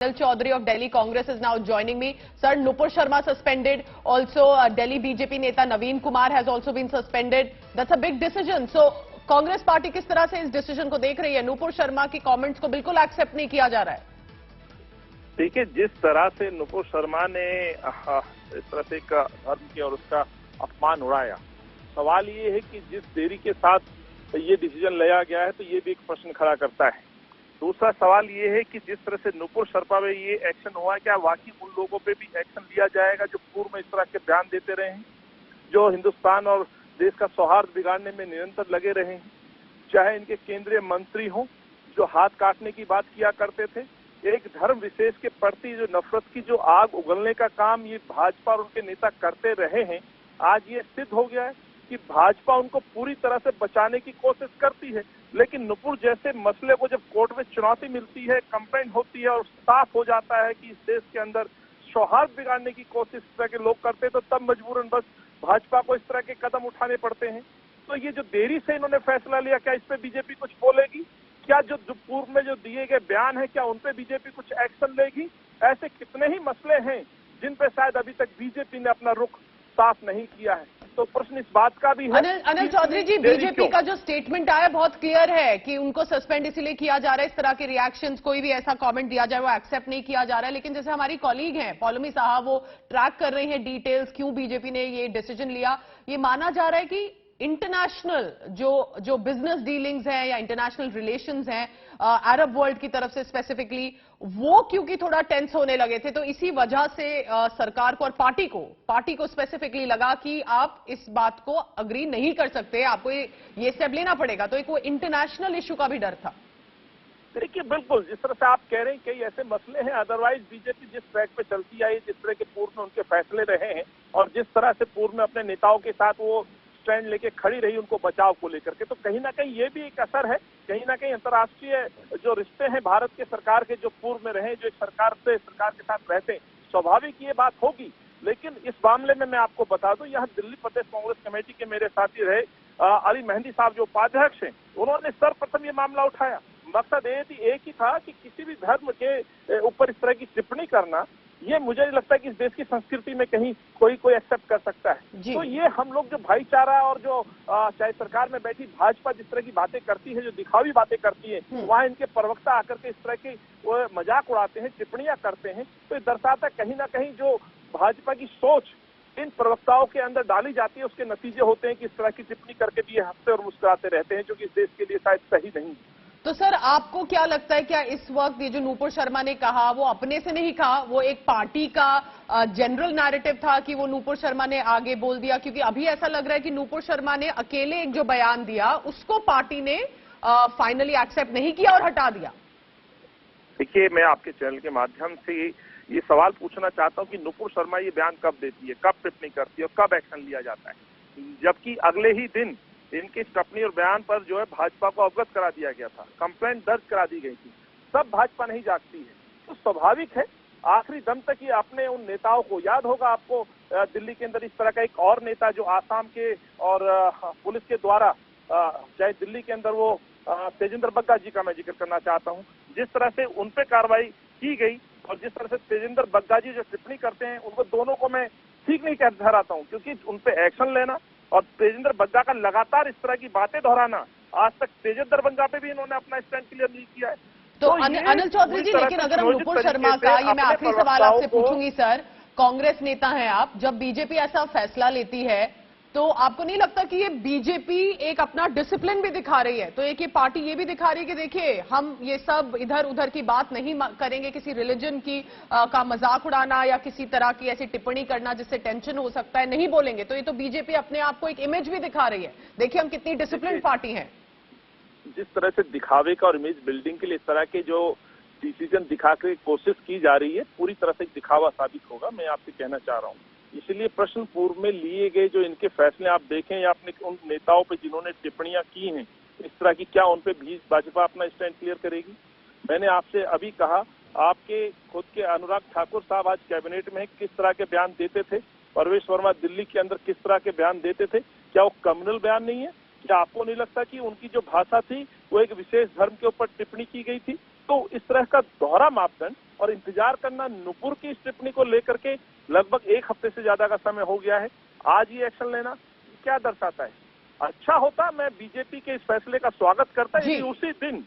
Anil Chaudhary of Delhi Congress is now joining me. Sir, Nupur Sharma suspended. Also, Delhi BJP neta Naveen Kumar has also been suspended. That's a big decision. So, Congress party किस तरह से इस decision को देख रही है? नुपुर शर्मा की comments को बिल्कुल एक्सेप्ट नहीं किया जा रहा है। देखिए, जिस तरह से नुपुर शर्मा ने इस तरह से एक धर्म की और उसका अपमान उड़ाया, सवाल ये है कि जिस देरी के साथ ये डिसीजन लिया गया है तो ये भी एक प्रश्न खड़ा करता है। दूसरा सवाल ये है कि जिस तरह से नुपुर शर्मा में ये एक्शन हुआ, क्या वाकई उन लोगों पे भी एक्शन लिया जाएगा जो पूर्व में इस तरह के बयान देते रहे हैं, जो हिंदुस्तान और देश का सौहार्द बिगाड़ने में निरंतर लगे रहे हैं, चाहे इनके केंद्रीय मंत्री हों जो हाथ काटने की बात किया करते थे। एक धर्म विशेष के प्रति जो नफरत की जो आग उगलने का काम ये भाजपा और उनके नेता करते रहे हैं, आज ये सिद्ध हो गया है कि भाजपा उनको पूरी तरह से बचाने की कोशिश करती है, लेकिन नुपुर जैसे मसले को जब कोर्ट में चुनौती मिलती है, कंप्लेंट होती है और साफ हो जाता है कि इस देश के अंदर सौहार्द बिगाड़ने की कोशिश इस तरह के लोग करते, तो तब मजबूरन बस भाजपा को इस तरह के कदम उठाने पड़ते हैं। तो ये जो देरी से इन्होंने फैसला लिया, क्या इस पे बीजेपी कुछ बोलेगी? क्या जो पूर्व में जो दिए गए बयान है, क्या उन पे बीजेपी कुछ एक्शन लेगी? ऐसे कितने ही मसले हैं जिन पे शायद अभी तक बीजेपी ने अपना रुख साफ नहीं किया है। तो प्रश्न इस बात का भी है। अनिल चौधरी जी, बीजेपी का जो स्टेटमेंट आया बहुत क्लियर है कि उनको सस्पेंड इसीलिए किया जा रहा है। इस तरह के रिएक्शंस, कोई भी ऐसा कमेंट दिया जाए वो एक्सेप्ट नहीं किया जा रहा है। लेकिन जैसे हमारी कॉलीग हैं पौलोमी साहब, वो ट्रैक कर रही हैं डिटेल्स, क्यों बीजेपी ने ये डिसीजन लिया। ये माना जा रहा है कि इंटरनेशनल जो बिजनेस डीलिंग्स हैं या इंटरनेशनल रिलेशंस हैं अरब वर्ल्ड की तरफ से स्पेसिफिकली, वो क्योंकि थोड़ा टेंस होने लगे थे, तो इसी वजह से सरकार को और पार्टी को स्पेसिफिकली लगा कि आप इस बात को अग्री नहीं कर सकते, आपको ये स्टेप लेना पड़ेगा। तो एक वो इंटरनेशनल इश्यू का भी डर था। देखिए, बिल्कुल जिस तरह से आप कह रहे हैं कई ऐसे मसले हैं, अदरवाइज बीजेपी जिस ट्रैक पे चलती आई, जिस तरह के पूर्व में उनके फैसले रहे हैं और जिस तरह से पूर्व में अपने नेताओं के साथ वो स्टैंड लेके खड़ी रही उनको बचाव को लेकर के, तो कहीं ना कहीं ये भी एक असर है। कहीं ना कहीं अंतर्राष्ट्रीय जो रिश्ते हैं भारत के सरकार के, जो पूर्व में रहे, जो एक सरकार के साथ रहते हैं, स्वाभाविक ये बात होगी। लेकिन इस मामले में मैं आपको बता दूं, यहाँ दिल्ली प्रदेश कांग्रेस कमेटी के मेरे साथी रहे अली मेहंदी साहब जो उपाध्यक्ष हैं, उन्होंने सर्वप्रथम ये मामला उठाया। मकसद एक ही था कि किसी भी धर्म के ऊपर इस तरह की टिप्पणी करना, ये मुझे नहीं लगता कि इस देश की संस्कृति में कहीं कोई एक्सेप्ट कर सकता है। तो ये हम लोग जो भाईचारा और जो चाहे सरकार में बैठी भाजपा जिस तरह की बातें करती है, जो दिखावी बातें करती है, वहाँ इनके प्रवक्ता आकर के इस तरह की मजाक उड़ाते हैं, टिप्पणियां करते हैं, तो ये दर्शाता कहीं ना कहीं जो भाजपा की सोच इन प्रवक्ताओं के अंदर डाली जाती है, उसके नतीजे होते हैं कि इस तरह की टिप्पणी करके भी ये हंसते और मुस्कुराते रहते हैं, जो कि इस देश के लिए शायद सही नहीं। तो सर, आपको क्या लगता है, क्या इस वक्त ये जो नुपुर शर्मा ने कहा वो अपने से नहीं कहा, वो एक पार्टी का जनरल नैरेटिव था कि वो नुपुर शर्मा ने आगे बोल दिया? क्योंकि अभी ऐसा लग रहा है कि नुपुर शर्मा ने अकेले एक जो बयान दिया उसको पार्टी ने फाइनली एक्सेप्ट नहीं किया और हटा दिया। देखिए, मैं आपके चैनल के माध्यम से ये सवाल पूछना चाहता हूं कि नुपुर शर्मा ये बयान कब देती है, कब टिप्पणी करती है और कब एक्शन लिया जाता है, जबकि अगले ही दिन इनकी टिप्पणी और बयान पर जो है भाजपा को अवगत करा दिया गया था, कंप्लेंट दर्ज करा दी गई थी। सब भाजपा नहीं जागती है, तो स्वाभाविक है आखिरी दम तक ये अपने उन नेताओं को, याद होगा आपको दिल्ली के अंदर इस तरह का एक और नेता जो आसाम के और पुलिस के द्वारा, चाहे दिल्ली के अंदर वो तेजिंदर बग्गा जी का मैं जिक्र करना चाहता हूँ, जिस तरह से उन पे कार्रवाई की गई और जिस तरह से तेजिंदर बग्गा जी जो टिप्पणी करते हैं, उनको दोनों को मैं ठीक नहीं ठहराता हूँ, क्योंकि उन पे एक्शन लेना और तेजिंदर बग्गा का लगातार इस तरह की बातें दोहराना, आज तक तेजिंदर बग्गा पे भी इन्होंने अपना स्टैंड क्लियर नहीं किया है। तो अनिल चौधरी जी, लेकिन अगर हम नुपुर शर्मा का, ये मैं आखिरी सवाल आपसे पूछूंगी सर, कांग्रेस नेता हैं आप, जब बीजेपी ऐसा फैसला लेती है तो आपको नहीं लगता कि ये बीजेपी एक अपना डिसिप्लिन भी दिखा रही है? तो एक ये पार्टी ये भी दिखा रही है कि देखिए, हम ये सब इधर उधर की बात नहीं करेंगे, किसी रिलीजन की का मजाक उड़ाना या किसी तरह की ऐसी टिप्पणी करना जिससे टेंशन हो सकता है, नहीं बोलेंगे। तो ये तो बीजेपी अपने आप को एक इमेज भी दिखा रही है, देखिए हम कितनी डिसिप्लिन पार्टी है। जिस तरह से दिखावे का और इमेज बिल्डिंग के लिए इस तरह के जो डिसीजन दिखा के कोशिश की जा रही है, पूरी तरह से दिखावा साबित होगा, मैं आपसे कहना चाह रहा हूँ। इसलिए प्रश्न पूर्व में लिए गए जो इनके फैसले आप देखें या अपने उन नेताओं पे जिन्होंने टिप्पणियां की हैं इस तरह की, क्या उन पे भी भाजपा अपना स्टैंड क्लियर करेगी? मैंने आपसे अभी कहा, आपके खुद के अनुराग ठाकुर साहब आज कैबिनेट में किस तरह के बयान देते थे, परवेश वर्मा दिल्ली के अंदर किस तरह के बयान देते थे, क्या वो कम्युनल बयान नहीं है? क्या आपको नहीं लगता कि उनकी जो भाषा थी वो एक विशेष धर्म के ऊपर टिप्पणी की गई थी? तो इस तरह का दोहरा मापदंड और इंतजार करना नुपुर की इस टिप्पणी को लेकर के लगभग 1 हफ्ते से ज्यादा का समय हो गया है। आज ये एक्शन लेना क्या दर्शाता है? अच्छा होता, मैं बीजेपी के इस फैसले का स्वागत करता, यदि उसी दिन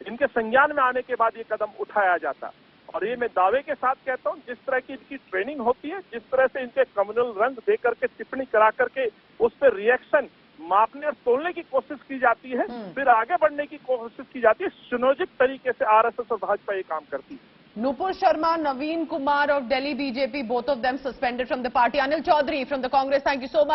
इनके संज्ञान में आने के बाद ये कदम उठाया जाता। और ये मैं दावे के साथ कहता हूँ, जिस तरह की इनकी ट्रेनिंग होती है, जिस तरह से इनके कम्युनल रंग दे करके टिप्पणी करा करके उस पर रिएक्शन मापने और तोलने की कोशिश की जाती है, फिर आगे बढ़ने की कोशिश की जाती है, सुनियोजित तरीके से आरएसएस और भाजपा ये काम करती है। Nupur Sharma, Naveen Kumar of Delhi BJP, both of them suspended from the party. Anil Chaudhary from the Congress, thank you so much.